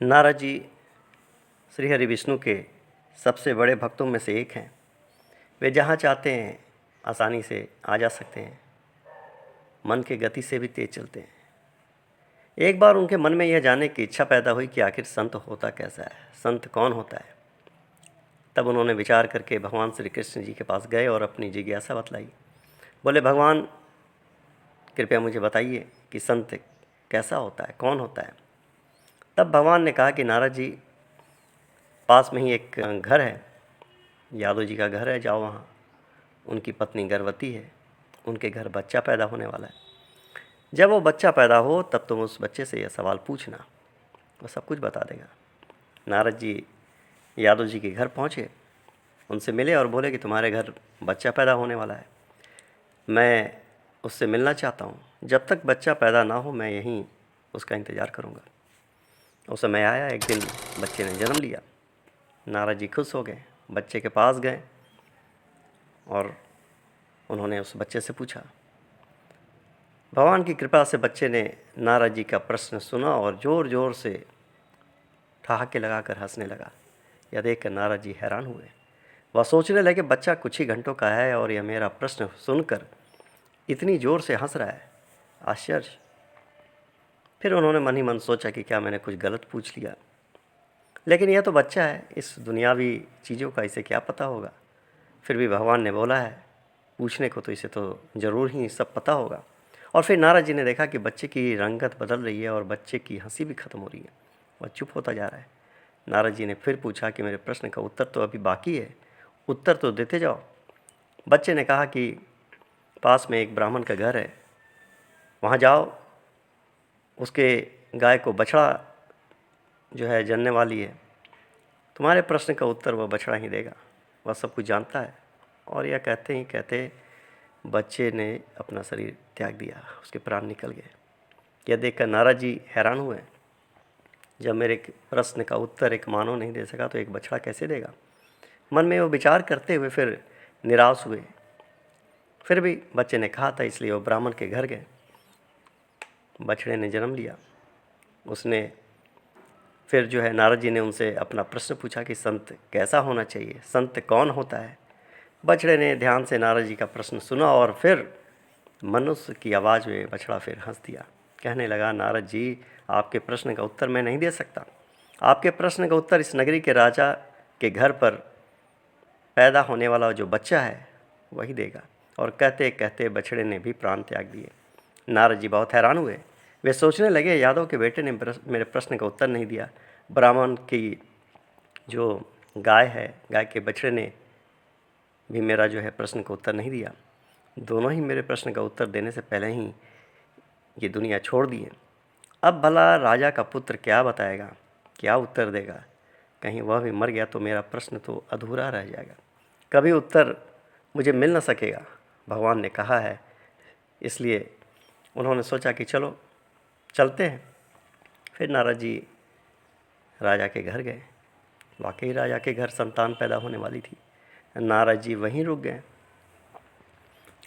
नारद जी श्री हरि विष्णु के सबसे बड़े भक्तों में से एक हैं। वे जहाँ चाहते हैं आसानी से आ जा सकते हैं, मन की गति से भी तेज चलते हैं। एक बार उनके मन में यह जानने की इच्छा पैदा हुई कि आखिर संत होता कैसा है, संत कौन होता है। तब उन्होंने विचार करके भगवान श्री कृष्ण जी के पास गए और अपनी जिज्ञासा बतलाई। बोले, भगवान कृपया मुझे बताइए कि संत कैसा होता है, कौन होता है। तब भगवान ने कहा कि नारद जी, पास में ही एक घर है, यादव जी का घर है, जाओ वहाँ। उनकी पत्नी गर्भवती है, उनके घर बच्चा पैदा होने वाला है। जब वो बच्चा पैदा हो तब तुम उस बच्चे से यह सवाल पूछना, वो सब कुछ बता देगा। नारद जी यादव जी के घर पहुँचे, उनसे मिले और बोले कि तुम्हारे घर बच्चा पैदा होने वाला है, मैं उससे मिलना चाहता हूँ। जब तक बच्चा पैदा ना हो मैं यहीं उसका इंतज़ार करूँगा। उस समय आया, एक दिन बच्चे ने जन्म लिया। नारद जी खुश हो गए, बच्चे के पास गए और उन्होंने उस बच्चे से पूछा। भगवान की कृपा से बच्चे ने नारद जी का प्रश्न सुना और ज़ोर ज़ोर से ठहाके लगाकर हंसने लगा। यह देखकर नारद जी हैरान हुए। वह सोचने लगे, बच्चा कुछ ही घंटों का है और यह मेरा प्रश्न सुनकर इतनी ज़ोर से हंस रहा है, आश्चर्य। फिर उन्होंने मन ही मन सोचा कि क्या मैंने कुछ गलत पूछ लिया, लेकिन यह तो बच्चा है, इस दुनियावी चीज़ों का इसे क्या पता होगा। फिर भी भगवान ने बोला है पूछने को, तो इसे तो ज़रूर ही सब पता होगा। और फिर नारद जी ने देखा कि बच्चे की रंगत बदल रही है और बच्चे की हंसी भी ख़त्म हो रही है, वह चुप होता जा रहा है। नारद जी ने फिर पूछा कि मेरे प्रश्न का उत्तर तो अभी बाकी है, उत्तर तो देते जाओ। बच्चे ने कहा कि पास में एक ब्राह्मण का घर है, वहाँ जाओ, उसके गाय को बछड़ा जो है जनने वाली है, तुम्हारे प्रश्न का उत्तर वह बछड़ा ही देगा, वह सब कुछ जानता है। और यह कहते ही कहते बच्चे ने अपना शरीर त्याग दिया, उसके प्राण निकल गए। यह देखकर नारद जी हैरान हुए, जब मेरे प्रश्न का उत्तर एक मानव नहीं दे सका तो एक बछड़ा कैसे देगा। मन में वो विचार करते हुए फिर निराश हुए। फिर भी बच्चे ने कहा था, इसलिए वो ब्राह्मण के घर गए। बछड़े ने जन्म लिया। उसने फिर जो है नारद जी ने उनसे अपना प्रश्न पूछा कि संत कैसा होना चाहिए, संत कौन होता है। बछड़े ने ध्यान से नारद जी का प्रश्न सुना और फिर मनुष्य की आवाज़ में बछड़ा फिर हंस दिया। कहने लगा, नारद जी, आपके प्रश्न का उत्तर मैं नहीं दे सकता। आपके प्रश्न का उत्तर इस नगरी के राजा के घर पर पैदा होने वाला जो बच्चा है वही देगा। और कहते कहते बछड़े ने भी प्राण त्याग दिए। नारद जी बहुत हैरान हुए। वे सोचने लगे, यादव के बेटे ने मेरे प्रश्न का उत्तर नहीं दिया, ब्राह्मण की जो गाय है, गाय के बछड़े ने भी मेरा जो है प्रश्न का उत्तर नहीं दिया। दोनों ही मेरे प्रश्न का उत्तर देने से पहले ही ये दुनिया छोड़ दिए। अब भला राजा का पुत्र क्या बताएगा, क्या उत्तर देगा। कहीं वह भी मर गया तो मेरा प्रश्न तो अधूरा रह जाएगा, कभी उत्तर मुझे मिल न सकेगा। भगवान ने कहा है, इसलिए उन्होंने सोचा कि चलो चलते हैं। फिर नारद जी राजा के घर गए। वाकई राजा के घर संतान पैदा होने वाली थी। नारद जी वहीं रुक गए।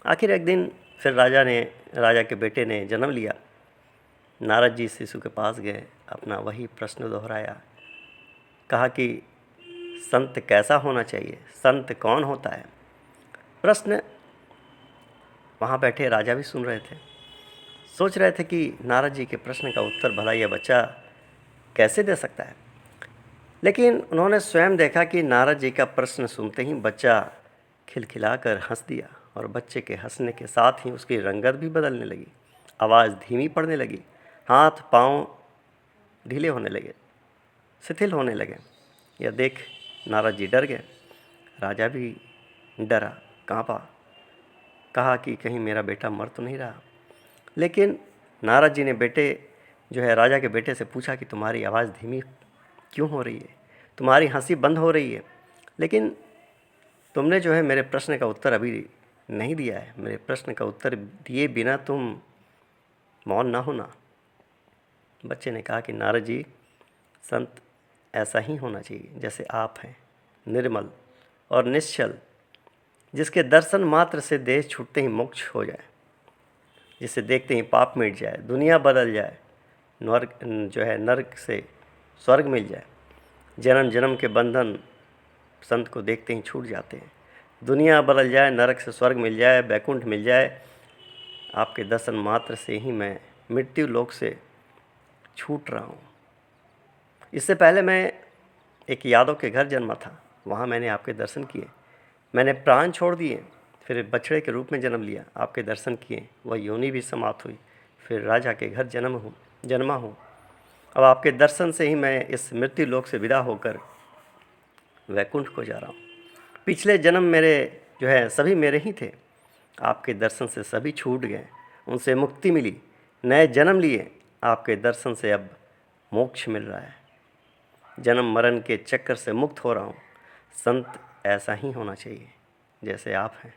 आखिर एक दिन फिर राजा के बेटे ने जन्म लिया। नारद जी शिशु के पास गए, अपना वही प्रश्न दोहराया। कहा कि संत कैसा होना चाहिए, संत कौन होता है। प्रश्न वहाँ बैठे राजा भी सुन रहे थे, सोच रहे थे कि नारद जी के प्रश्न का उत्तर भला यह बच्चा कैसे दे सकता है। लेकिन उन्होंने स्वयं देखा कि नारद जी का प्रश्न सुनते ही बच्चा खिलखिलाकर हंस दिया और बच्चे के हंसने के साथ ही उसकी रंगत भी बदलने लगी, आवाज़ धीमी पड़ने लगी, हाथ पांव ढीले होने लगे, शिथिल होने लगे। यह देख नारद जी डर गए। राजा भी डरा, कांपा, कहा कि कहीं मेरा बेटा मर तो नहीं रहा। लेकिन नारद जी ने राजा के बेटे से पूछा कि तुम्हारी आवाज़ धीमी क्यों हो रही है, तुम्हारी हंसी बंद हो रही है, लेकिन तुमने जो है मेरे प्रश्न का उत्तर अभी नहीं दिया है। मेरे प्रश्न का उत्तर दिए बिना तुम मौन ना होना। बच्चे ने कहा कि नारद जी, संत ऐसा ही होना चाहिए जैसे आप हैं, निर्मल और निश्चल, जिसके दर्शन मात्र से देह छूटते ही मोक्ष हो जाए, जिसे देखते ही पाप मिट जाए, दुनिया बदल जाए, नर्क से स्वर्ग मिल जाए। जन्म जन्म के बंधन संत को देखते ही छूट जाते हैं। दुनिया बदल जाए, नरक से स्वर्ग मिल जाए, बैकुंठ मिल जाए, आपके दर्शन मात्र से ही मैं मृत्यु लोक से छूट रहा हूँ। इससे पहले मैं एक यादव के घर जन्मा था, वहाँ मैंने आपके दर्शन किए। मैंने प्राण छोड़ दिए, फिर बछड़े के रूप में जन्म लिया, आपके दर्शन किए, वह योनि भी समाप्त हुई, फिर राजा के घर जन्मा हूँ। अब आपके दर्शन से ही मैं इस मृत्यु लोक से विदा होकर वैकुंठ को जा रहा हूँ। पिछले जन्म मेरे जो है सभी मेरे ही थे, आपके दर्शन से सभी छूट गए, उनसे मुक्ति मिली, नए जन्म लिए, आपके दर्शन से अब मोक्ष मिल रहा है। जन्म मरण के चक्कर से मुक्त हो रहा हूँ। संत ऐसा ही होना चाहिए जैसे आप हैं।